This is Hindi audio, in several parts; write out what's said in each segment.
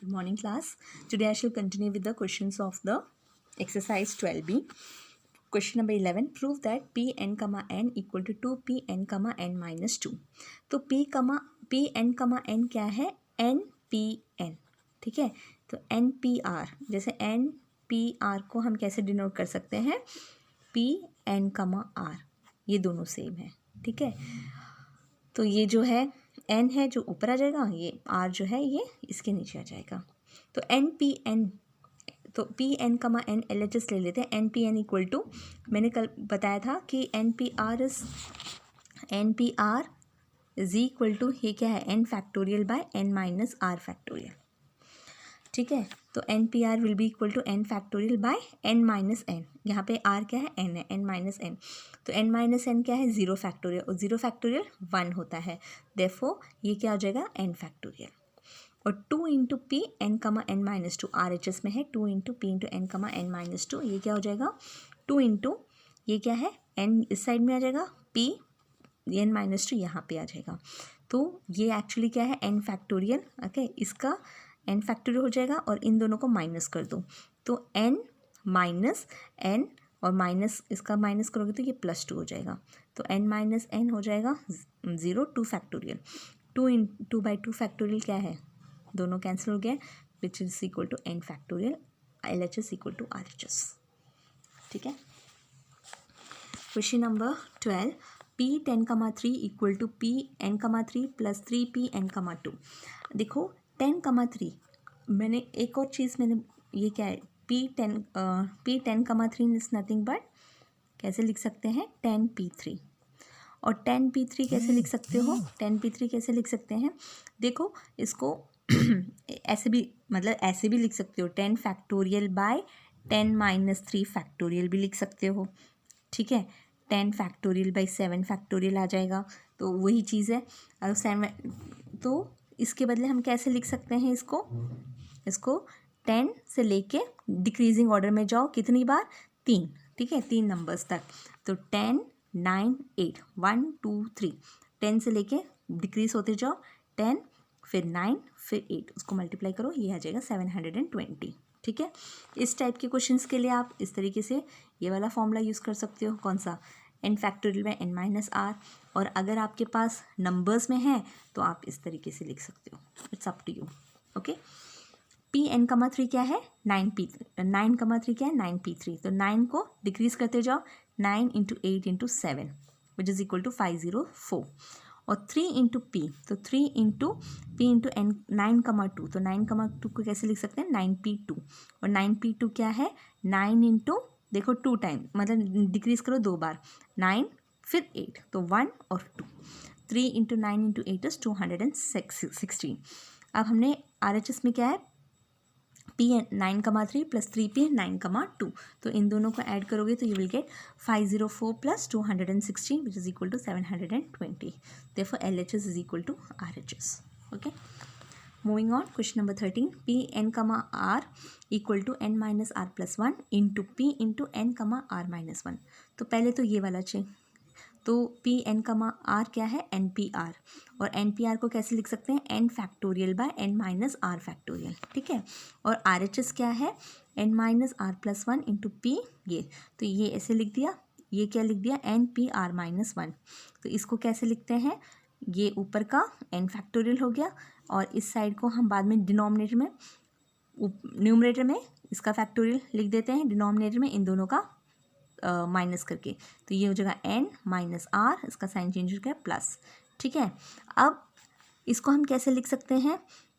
Good morning, class. Today I shall continue with the questions of the exercise 12b. Question number 11. Prove that Pn, n equal to 2Pn, n minus 2. तो Pn, n क्या है? NPn. ठीक है, तो NPR, जैसे NPR को हम कैसे डिनोट कर सकते हैं? Pn, R. ये दोनों सेम है. ठीक है, तो ये जो है n है जो ऊपर आ जाएगा, ये r जो है ये इसके नीचे आ जाएगा. तो NPn, तो Pn, n LHS ले लेते हैं. NPn इक्वल टू, मैंने कल बताया था कि NPR इज इक्वल टू, ये क्या है? n factorial by n minus r factorial. ठीक है, तो NPR will be equal to n factorial by n minus n. यहाँ पे r क्या है? n है, n माइनस n. तो n माइनस n क्या है? 0 फैक्टोरियल, और 0 फैक्टोरियल 1 होता है. देयरफॉर ये क्या हो जाएगा? n factorial. और 2 into P N, n minus 2 RHS में है. 2 into P into N, n minus 2, ये क्या हो जाएगा? 2 इंटू, ये क्या है? n इस साइड में आ जाएगा, p n माइनस 2 यहाँ पे आ जाएगा. तो ये एक्चुअली क्या है? n factorial. ओके, इसका n फैक्टोरियल हो जाएगा और इन दोनों को माइनस कर दो, तो n माइनस n, और माइनस इसका माइनस करोगे तो ये +2 हो जाएगा. तो n माइनस n हो जाएगा 0. 2 फैक्टोरियल, 2 बाई 2 फैक्टोरियल क्या है? दोनों कैंसिल हो गए, which is equal to n factorial. LHS equal to RHS. ठीक है. Question number 12. P10, 3 equal to Pn, 3 plus 3Pn, 2. देखो 10, 3, मैंने एक और चीज़, मैंने ये क्या है? P10, 3 इज नथिंग बट, कैसे लिख सकते हैं? 10P3. और 10P3 कैसे लिख सकते हो? 10P3 कैसे लिख सकते हैं? देखो इसको ऐसे भी, मतलब ऐसे भी लिख सकते हो. 10 फैक्टोरियल बाय 10 माइनस 3 फैक्टोरियल भी लिख सकते हो. ठीक है, 10 फैक्टोरियल बाई 7 फैक्टोरियल आ जाएगा. तो वही चीज़ है. अब 7, तो इसके बदले हम कैसे लिख सकते हैं इसको 10 से लेके डिक्रीजिंग ऑर्डर में जाओ. कितनी बार? 3. ठीक है, 3 नंबर्स तक. तो 10, 9, 8, 1, 2, 3, 10 से लेके डिक्रीज होते जाओ. 10, फिर 9, फिर 8, उसको मल्टीप्लाई करो, ये आ जाएगा 720. ठीक है, इस टाइप के क्वेश्चंस के लिए आप इस तरीके से ये वाला फॉर्मूला यूज़ कर सकते हो. कौन सा? n factorial by n minus r. और अगर आपके पास नंबर्स में है तो आप इस तरीके से लिख सकते हो. It's up to you. Okay, Pn, 3 क्या है? 9, 3 क्या है? 9P3. तो 9 को डिक्रीज करते जाओ. 9 into 8 into 7 which is equal to 504. और 3 इंटू पी, तो 3 इंटू पी इंटू एन, 9, 2. तो 9, 2 को कैसे लिख सकते हैं? 9P2. और 9P2 क्या है? 9 इंटू, देखो 2 टाइम, मतलब डिक्रीज करो 2 बार. 9 फिर 8, तो 1 और 2. 3 इंटू 9 इंटू 8 इज 216. अब हमने RHS में क्या है? Pn 9, 3 plus 3P 9, 2. तो इन दोनों को ऐड करोगे तो you will get 504 plus 216 which is equal to 720. Therefore LHS is equal to RHS. Okay, moving on. Question number 13. Pn, R equal to n minus r plus 1 into P into n, r minus 1. तो पहले तो ये वाला चेक. तो Pn, R क्या है? NPR. और NPR को कैसे लिख सकते हैं? n factorial by n minus r factorial. ठीक है, और RHS क्या है? n minus r plus 1 into P. ये तो ये ऐसे लिख दिया. ये क्या लिख दिया? NPR minus 1. तो इसको कैसे लिखते हैं? ये ऊपर का n फैक्टोरियल हो गया, और इस साइड को हम बाद में डिनोमिनेटर में, न्यूमरेटर में इसका फैक्टोरियल लिख देते हैं, डिनोमिनेटर में इन दोनों का माइनस करके. तो ये हो जाएगा n माइनस r, इसका साइन चेंज हो गया प्लस. ठीक है, अब इसको हम कैसे लिख सकते हैं?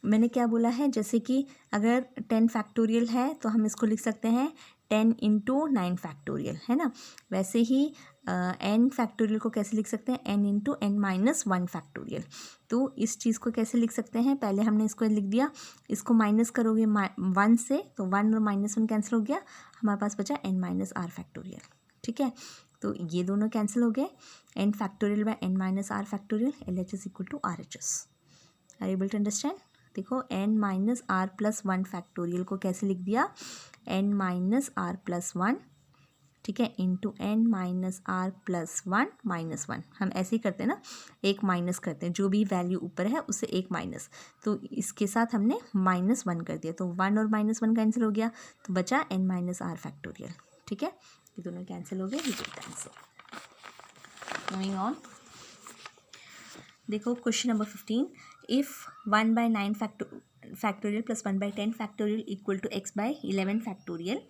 मैंने क्या बोला है? जैसे कि अगर 10 फैक्टोरियल है तो हम इसको लिख सकते हैं 10 इंटू 9 फैक्टोरियल, है ना. वैसे ही n फैक्टोरियल को कैसे लिख सकते हैं? n into n minus 1 factorial. तो इस चीज़ को कैसे लिख सकते हैं? पहले हमने इसको लिख दिया, इसको माइनस करोगे 1 से, तो 1 और -1 कैंसिल हो गया, हमारे पास बचा n माइनस r फैक्टोरियल. ठीक है, तो ये दोनों कैंसिल हो गए. n factorial by n minus r factorial. LHS equal to RHS. Are able to understand? देखो n minus r plus 1 factorial को कैसे लिख दिया? n माइनस r प्लस 1 ठीक है, into N minus R plus one minus one. हम ऐसे ही करते हैं ना, एक माइनस करते हैं, जो भी वैल्यू ऊपर है उससे एक माइनस, तो इसके साथ हमने माइनस वन कर दिया, तो वन और माइनस वन कैंसिल हो गया, तो बचा एन माइनस आर फैक्टोरियल। ठीक है, ये दोनों कैंसिल हो गए, ये गेट आंसर। मूविंग ऑन, देखो question number 15, if 1/9 factorial plus 1/10 factorial equal to x by 11 factorial,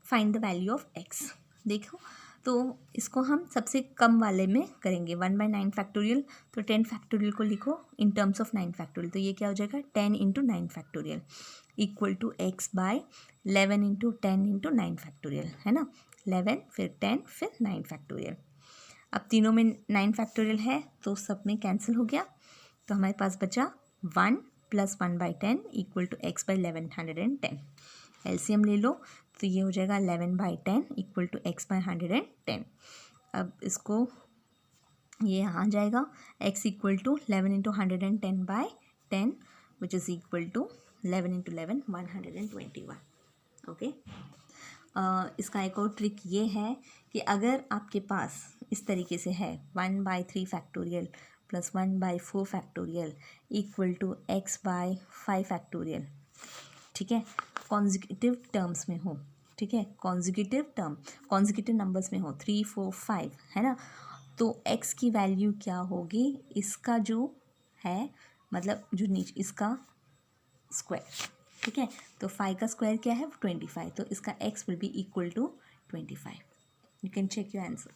find the value of x। देखो, तो इसको हम सबसे कम वाले में करेंगे, 1/9 फैक्टोरियल, तो 10 फैक्टोरियल को लिखो इन टर्म्स ऑफ 9 फैक्टोरियल, तो ये क्या हो जाएगा 10 into 9 factorial equal to x by 11 into 10 into 9 factorial, है ना, 11 फिर 10 फिर 9 फैक्टोरियल। अब तीनों में 9 फैक्टोरियल है तो सब में कैंसिल हो गया, तो हमारे पास बचा 1 plus 1/10 equal to x by 1110। LCM ले लो, तो ये हो जाएगा 11/10 इक्वल टू x बाई 110। अब इसको ये यहाँ जाएगा, x equal to 11 into 110 by 10 which is equal to 11 into 11 121। Okay, इसका एक और ट्रिक ये है कि अगर आपके पास इस तरीके से है 1/3 factorial plus 1/4 factorial equal to x by 5 factorial, ठीक है, कॉन्जिक्यूटिव टर्म्स में हो, ठीक है, कॉन्जिक्यूटिव नंबर्स में हो 3 4 5, है ना, तो x की वैल्यू क्या होगी, इसका जो है मतलब जो नीचे इसका स्क्वायर, ठीक है, तो 5 का स्क्वायर क्या है 25, तो इसका x will be equal to 25। You can check your answer.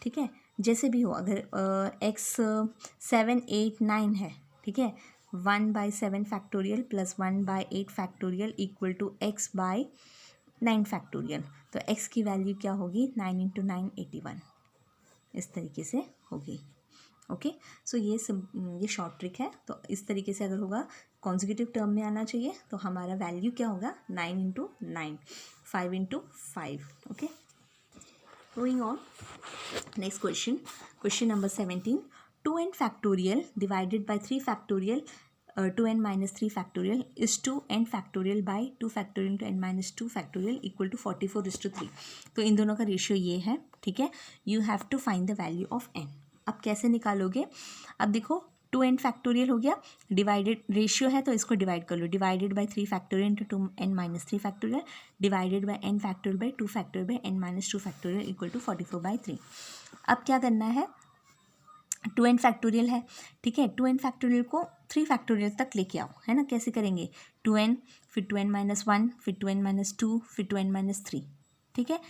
ठीक है, जैसे भी हो, अगर x 7 8 9 है, ठीक है, 1/7 factorial plus 1/8 factorial equal to x by 9 factorial, तो x की वैल्यू क्या होगी 9 इंटू 9 81, इस तरीके से होगी। ओके, सो ये शॉर्ट ट्रिक है, तो इस तरीके से अगर होगा कॉन्जिक्यूटिव टर्म में आना चाहिए, तो हमारा वैल्यू क्या होगा 9 into 9, 5 into 5। Okay, going on, next question number 17, 2n factorial divided by 3 factorial 2n minus 3 factorial is to n factorial by 2 factorial to n minus 2 factorial equal to 44:3। तो इन दोनों का रेशियो ये है, ठीक है, you have to find the value of n। अब कैसे निकालोगे, अब देखो 2n फैक्टोरियल हो गया, डिवाइडेड रेशियो है तो इसको डिवाइड कर लो, divided by 3 factorial into 2n minus 3 factorial divided by n factorial by 2 factorial by n minus 2 factorial equal to 44/3। अब क्या करना है, 2n फैक्टोरियल है, ठीक है, 2n फैक्टोरियल को 3 फैक्टोरियल तक लेके आओ, है ना, कैसे करेंगे 2n फिर 2n माइनस 1 फिर 2n माइनस 2 फिर 2n माइनस 3, ठीक है,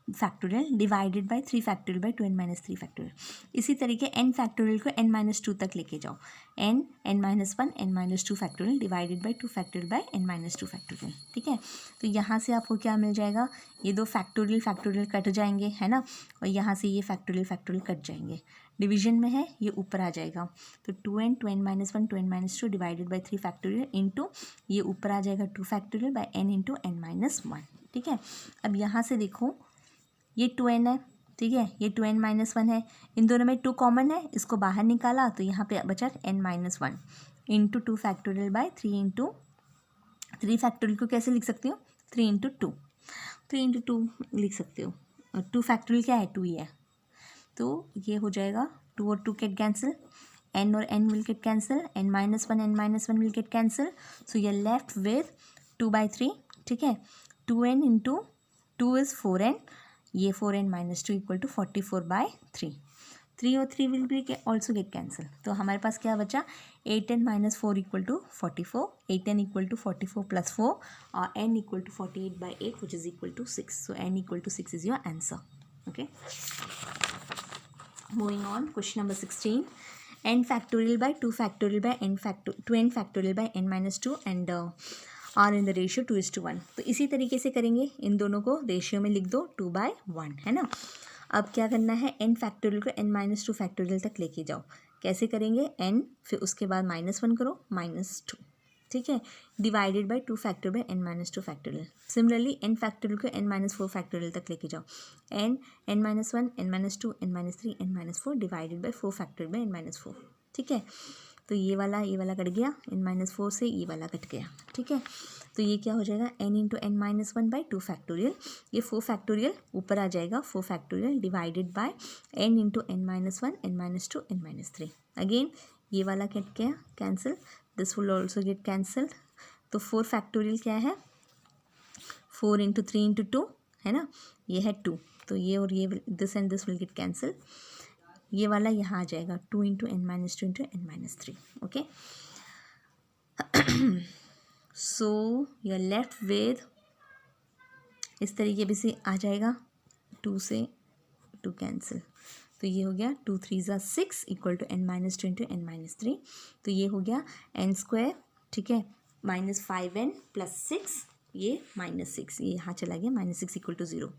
factorial divided by 3 factorial by 2n minus 3 factorial. इसी तरीके n फैक्टोरियल को n माइनस 2 तक लेके जाओ, n minus 1 n minus 2 factorial divided bye 2 factorial by n minus 2 factorial, ठीक है, तो यहाँ से आपको क्या मिल जाएगा, ये दो फैक्टोरियल कट जाएंगे, है ना, और यहाँ से ये फैक्टोरियल कट जाएंगे, डिवीजन में है ये ऊपर आ जाएगा, तो 2n minus 1 2n minus 2 divided by 3 factorial into ये ऊपर आ जाएगा 2 factorial by n into n minus 1, ठीक है। अब यहाँ से देखो ये 2n है, ठीक है, ये 2n माइनस 1 है, इन दोनों में 2 कॉमन है, इसको बाहर निकाला तो यहाँ पे बचा n minus 1 into 2 factorial bye 3 into 3 factorial को कैसे लिख सकती हूँ 3 इंटू 2, 3 इंटू 2 लिख सकते हो, 2 फैक्टोरियल क्या है 2 ही है, तो ये हो जाएगा 2 और 2 गेट कैंसिल, n और n will get cancel, n minus 1 will get cancel, so you are left with 2/3, ठीक है, 2n इंटू 2 इज़ 4n, ये 4n माइनस 2 इक्वल टू 44/3, 3 और 3 will be also get cancel, तो हमारे पास क्या बचा 8n minus 4 equal to 44, 8n equal to 44 plus 4 और n equal to 48/8 which is equal to 6, so n equal to 6 is your answer. Okay, moving on, question number 16, n factorial by 2 factorial by n factorial by n minus 2 and are in the ratio 2:1, तो इसी तरीके से करेंगे, इन दोनों को रेशियो में लिख दो 2/1, है ना। अब क्या करना है n फैक्टोरियल को n माइनस 2 फैक्टोरियल तक लेके जाओ, कैसे करेंगे n फिर उसके बाद -1 करो -2, ठीक है, divided by 2 factorial by n minus 2 factorial. Similarly n factorial को n माइनस 4 फैक्टोरियल तक लेके जाओ, n minus 1 n minus 2 n minus 3 n minus 4 divided by 4 factorial by n minus 4, ठीक है, तो ये वाला कट गया, n माइनस 4 से ये वाला कट गया, ठीक है, तो ये क्या हो जाएगा n into N minus one by 2 factorial, ये 4 फैक्टोरियल ऊपर आ जाएगा, 4 factorial divided by n into N minus one, N minus two, N minus three. Again ये वाला गेट क्या cancel, this will also get cancelled. तो 4 फैक्टोरियल क्या है, 4 इंटू थ्री इंटू टू है ना, ये है 2, तो ये और ये this and this will get cancel, ये वाला यहाँ आ जाएगा 2 into N minus two into N minus three. Okay, so you are left with इस तरीके भी से आ जाएगा, 2 से 2 कैंसिल, तो ये हो गया 2 3 ज़ा 6 equal to N minus two into N minus three. तो ये हो गया एन स्क्वायर, ठीक है, माइनस 5n प्लस 6, ये माइनस 6, ये यहाँ चला गया, माइनस 6 इक्वल टू 0,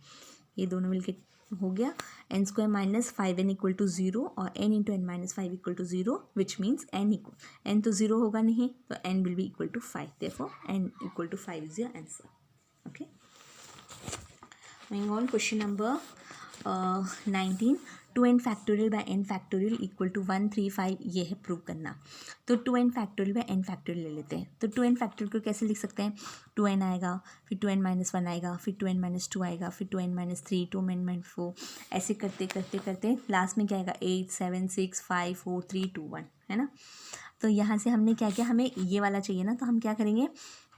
ये दोनों मिलके हो गया N square minus 5n equal to 0 और n into N minus 5 equal to 0, which means n तो 0 होगा नहीं, तो n will be equal to 5, therefore n equal to 5 is your answer. Okay, moving on, question number 19, 2n factorial by n factorial equal to 135, ये है प्रूव करना। तो 2n factorial by n factorial ले लेते हैं। तो 2n फैक्टोरियल को कैसे लिख सकते हैं, 2n आएगा, फिर 2n माइनस 1 आएगा, फिर 2n माइनस 2 आएगा, फिर 2n माइनस 3, 2n माइनस 4, ऐसे करते करते करते लास्ट में क्या आएगा, 8 7 6 5 4 3 2 1, है ना। तो यहाँ से हमने क्या किया, हमें ये वाला चाहिए ना, तो हम क्या करेंगे,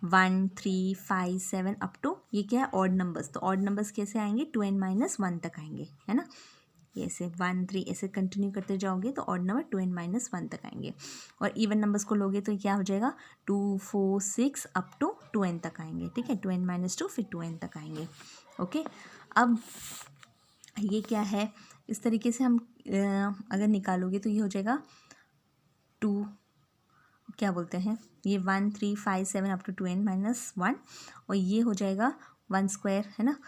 1 3 5 7 अप टू ये क्या है ऑड नंबर्स, तो ऑड नंबर्स कैसे आएंगे, 2n माइनस 1 तक आएंगे, है ना। ये ऐसे 1 3 ऐसे कंटिन्यू करते जाओगे तो ऑड नंबर 2n माइनस 1 तक आएंगे, और इवन नंबर्स को लोगे तो क्या हो जाएगा, 2 4 6 अप टू 2n तक आएंगे, ठीक है, 2n माइनस 2 फिर 2n तक आएंगे। ओके, अब ये क्या है, इस तरीके से हम अगर निकालोगे तो ये हो जाएगा 2, क्या बोलते हैं, ये 1 3 5 7 अप टू 2n माइनस 1, और ये हो जाएगा 1 स्क्वायर, है ना।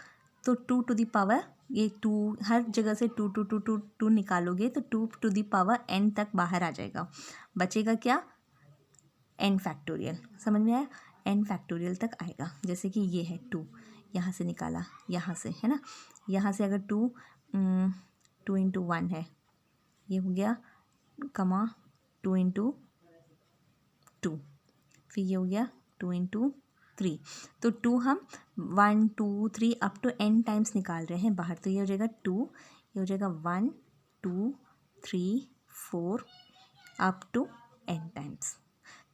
तो 2 टू द पावर, ये 2 हर जगह से 2 2 2 2 2 निकालोगे तो 2 टू द पावर n तक बाहर आ जाएगा, बचेगा क्या, n फैक्टोरियल, समझ में आया, n फैक्टोरियल तक आएगा। जैसे कि ये है 2, यहाँ से निकाला, यहाँ से, है ना, यहाँ से अगर 2 इंटू 1 है, ये हो गया कमा 2 इंटू 2, फिर ये हो गया 2 इंटू 3, तो 2 हम 1 2 3 अप टू n टाइम्स निकाल रहे हैं बाहर, तो ये हो जाएगा 2, ये हो जाएगा 1 2 3 4 अप टू n टाइम्स,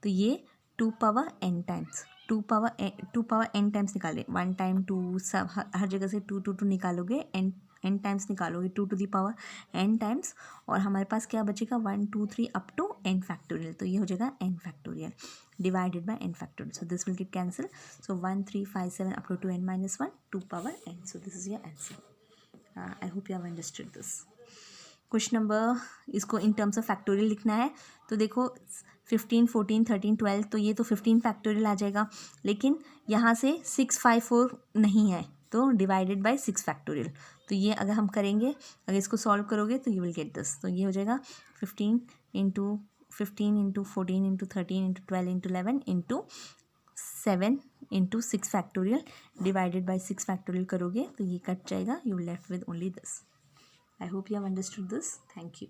तो ये 2 power n times, 2 power n times निकाले, 1 टाइम 2, सब हर जगह से 2 2 2 निकालोगे, n टाइम्स निकालोगे, 2 to the power n times, और हमारे पास क्या बचेगा, 1 2 3 अप टू n फैक्टोरियल, तो ये हो जाएगा n factorial divided by n factorial, so this will get cancel, so 1 3 5 7 up to 2n minus 1 2 power n, so this is your answer. I hope you have understood this question number. इसको इन टर्म्स ऑफ फैक्टोरियल लिखना है, तो देखो 15 14 13 12, तो ये तो 15 फैक्टोरियल आ जाएगा, लेकिन यहाँ से 6 5 4 नहीं है, तो डिवाइडेड बाय 6 फैक्टोरियल, तो ये अगर हम करेंगे, अगर इसको सॉल्व करोगे तो यू विल गेट दिस, तो ये हो जाएगा 15 into 14 into 13 into 12 into 11 into 7 into 6 factorial divided bye 6 factorial करोगे तो ये कट जाएगा, you will left with only this. I hope you have understood this. Thank you.